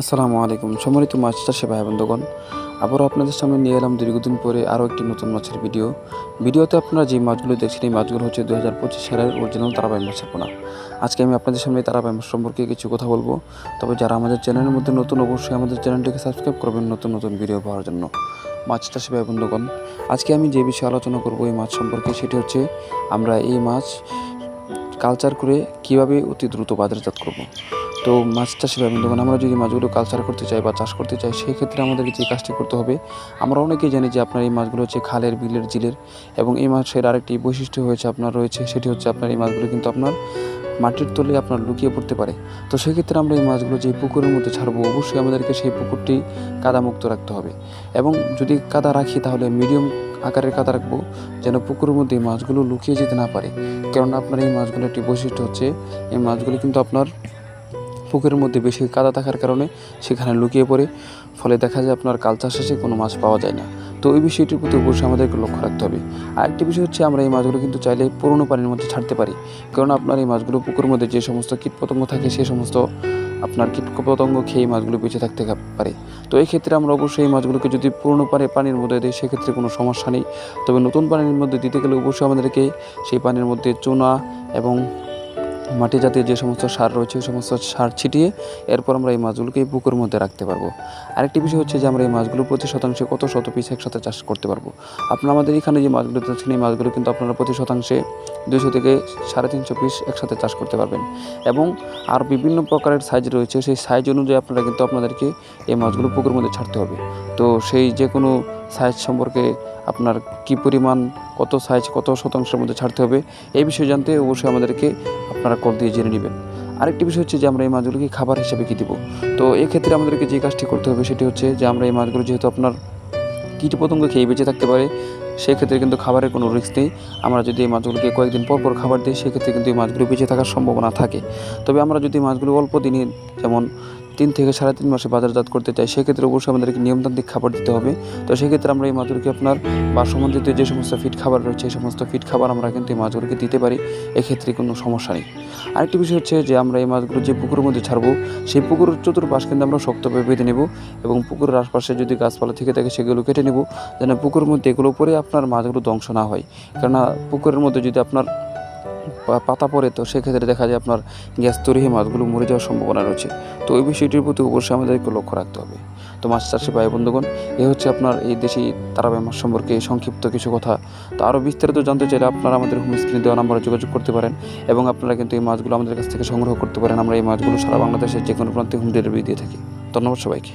আসসালামু আলাইকুম। সম্মানিত মাছ চাষি ভাই বন্ধুগণ, আবারও আপনাদের সামনে নিয়ে এলাম দীর্ঘদিন পরে আরও একটি নতুন মাছের ভিডিওতে আপনারা যে মাছগুলো দেখছেন এই মাছগুলো হচ্ছে 2025 সালের অরিজিনাল তারাবাই মাছের পোনা। আজকে আমি আপনাদের সামনে তারাবাই মাছ সম্পর্কে কিছু কথা বলবো। তবে যারা আমাদের চ্যানেলের মধ্যে নতুন, অবশ্যই আমাদের চ্যানেলটিকে সাবস্ক্রাইব করবেন নতুন নতুন ভিডিও পাওয়ার জন্য। মাছ চাষি ভাই বন্ধুগণ, আজকে আমি যে বিষয়ে আলোচনা করব এই মাছ সম্পর্কে, সেটি হচ্ছে আমরা এই মাছ কালচার করে কীভাবে অতি দ্রুত বাজারজাত করব। তো মাছ চাষি ভাই বন্ধুগণ, আমরা যদি মাছগুলো কালচার করতে চাই বা চাষ করতে চাই, সেই ক্ষেত্রে আমাদেরকে যে কাজটি করতে হবে, আমরা অনেকেই জানি যে আপনার এই মাছগুলো হচ্ছে খালের, বিলের, জিলের, এবং এই মাছের আরেকটি বৈশিষ্ট্য হয়েছে আপনার রয়েছে, সেটি হচ্ছে আপনার এই মাছগুলো কিন্তু আপনার মাটির তলে আপনার লুকিয়ে পড়তে পারে। তো সেক্ষেত্রে আমরা এই মাছগুলো যে পুকুরের মধ্যে ছাড়বো, অবশ্যই আমাদেরকে সেই পুকুরটি কাদামুক্ত রাখতে হবে, এবং যদি কাদা রাখি তাহলে মিডিয়াম আকারের কাদা রাখবো, যেন পুকুরের মধ্যে মাছগুলো লুকিয়ে যেতে না পারে। কেননা আপনার এই মাছগুলোর একটি বৈশিষ্ট্য হচ্ছে, এই মাছগুলো কিন্তু আপনার পুকুরের মধ্যে বেশি কাদা থাকার কারণে সেখানে লুকিয়ে পড়ে, ফলে দেখা যায় আপনার কালচার শেষে কোনো মাছ পাওয়া যায় না। তো এই বিষয়টির প্রতি অবশ্যই আমাদেরকে লক্ষ্য রাখতে হবে। আরেকটি বিষয় হচ্ছে, আমরা এই মাছগুলো কিন্তু চাইলে পুরনো পানির মধ্যে ছাড়তে পারি, কারণ আপনার এই মাছগুলো পুকুরের মধ্যে যে সমস্ত কীটপতঙ্গ থাকে, সেই সমস্ত আপনার কীটপতঙ্গ খেয়ে মাছগুলো বেঁচে থাকতে পারে। তো এই ক্ষেত্রে আমরা অবশ্যই এই মাছগুলোকে যদি পুরনো পানির মধ্যে দিই, সেক্ষেত্রে কোনো সমস্যা নেই। তবে নতুন পানির মধ্যে দিতে গেলে অবশ্যই আমাদেরকে সেই পানির মধ্যে চুনা এবং মাটি জাতীয় যে সমস্ত সার রয়েছে, ওই সমস্ত সার ছিটিয়ে এরপর আমরা এই মাছগুলোকে এই পুকুরের মধ্যে রাখতে পারবো। আরেকটি বিষয় হচ্ছে যে আমরা এই মাছগুলো প্রতি শতাংশে কত শত পিস একসাথে চাষ করতে পারবো। আপনারা আমাদের এখানে যে মাছগুলো চাচ্ছেন, এই মাছগুলো কিন্তু আপনারা প্রতি শতাংশে 200 থেকে 350 পিস একসাথে চাষ করতে পারবেন, এবং আর বিভিন্ন প্রকারের সাইজ রয়েছে, সেই সাইজ অনুযায়ী আপনারা কিন্তু আপনাদেরকে এই মাছগুলো পুকুরের মধ্যে ছাড়তে হবে। তো সেই যে কোনো সাইজ সম্পর্কে আপনার কী পরিমাণ, কত সাইজ, কত শতাংশের মধ্যে ছাড়তে হবে, এই বিষয়ে জানতে অবশ্যই আমাদেরকে আপনারা কল দিয়ে জেনে নেবেন। আরেকটি বিষয় হচ্ছে যে আমরা এই মাছগুলোকে খাবার হিসেবে কী দেবো। তো এক্ষেত্রে আমাদেরকে যে কাজটি করতে হবে সেটি হচ্ছে যে আমরা এই মাছগুলো যেহেতু আপনার কীটপতঙ্গ খেয়ে বেঁচে থাকতে পারে, সেক্ষেত্রে কিন্তু খাবারের কোনো রিস্ক নেই। আমরা যদি এই মাছগুলোকে কয়েকদিন পর পর খাবার দিই, সেক্ষেত্রে কিন্তু এই মাছগুলো বেঁচে থাকার সম্ভাবনা থাকে। তবে আমরা যদি মাছগুলো অল্প দিনে, যেমন 3 থেকে 3.5 মাসে বাজারজাত করতে চাই, সেক্ষেত্রে অবশ্যই আমাদেরকে নিয়মতান্ত্রিক খাবার দিতে হবে। তো সেক্ষেত্রে আমরা এই মাছগুলোকে আপনার বাসমন্দিতে যে সমস্ত ফিড খাবার রয়েছে, এই সমস্ত ফিড খাবার আমরা কিন্তু এই মাছগুলোকে দিতে পারি, এক্ষেত্রে কোনো সমস্যা নেই। আরেকটি বিষয় হচ্ছে যে আমরা এই মাছগুলো যে পুকুরের মধ্যে ছাড়বো, সেই পুকুরের চতুর্পাশ কিন্তু আমরা শক্তভাবে বেঁধে নেব, এবং পুকুরের আশপাশে যদি গাছপালা থেকে থাকে সেগুলো কেটে নেব, যেন পুকুরের মধ্যে এগুলো পরে আপনার মাছগুলো ধ্বংস না হয়। কেননা পুকুরের মধ্যে যদি আপনার পাতা পড়ে, তো সেক্ষেত্রে দেখা যায় আপনার গ্যাস তৈরি হয়ে মাছগুলো মরে যাওয়ার সম্ভাবনা রয়েছে। তো এই বিষয়টির প্রতি অবশ্যই আমাদেরকে লক্ষ্য রাখতে হবে। তো মাছ চাষি ভাই বন্ধুগণ, এ হচ্ছে আপনার এই দেশি তারাবাই মাছ সম্পর্কে সংক্ষিপ্ত কিছু কথা। তো আরও বিস্তারিত জানতে চাইলে আপনারা আমাদের হোম স্ক্রিনে দেওয়া নাম্বারে যোগাযোগ করতে পারেন, এবং আপনারা কিন্তু এই মাছগুলো আমাদের কাছ থেকে সংগ্রহ করতে পারেন। আমরা এই মাছগুলো সারা বাংলাদেশের যে কোনো প্রান্তে হোম ডেলিভারি দিয়ে থাকি। ধন্যবাদ সবাইকে।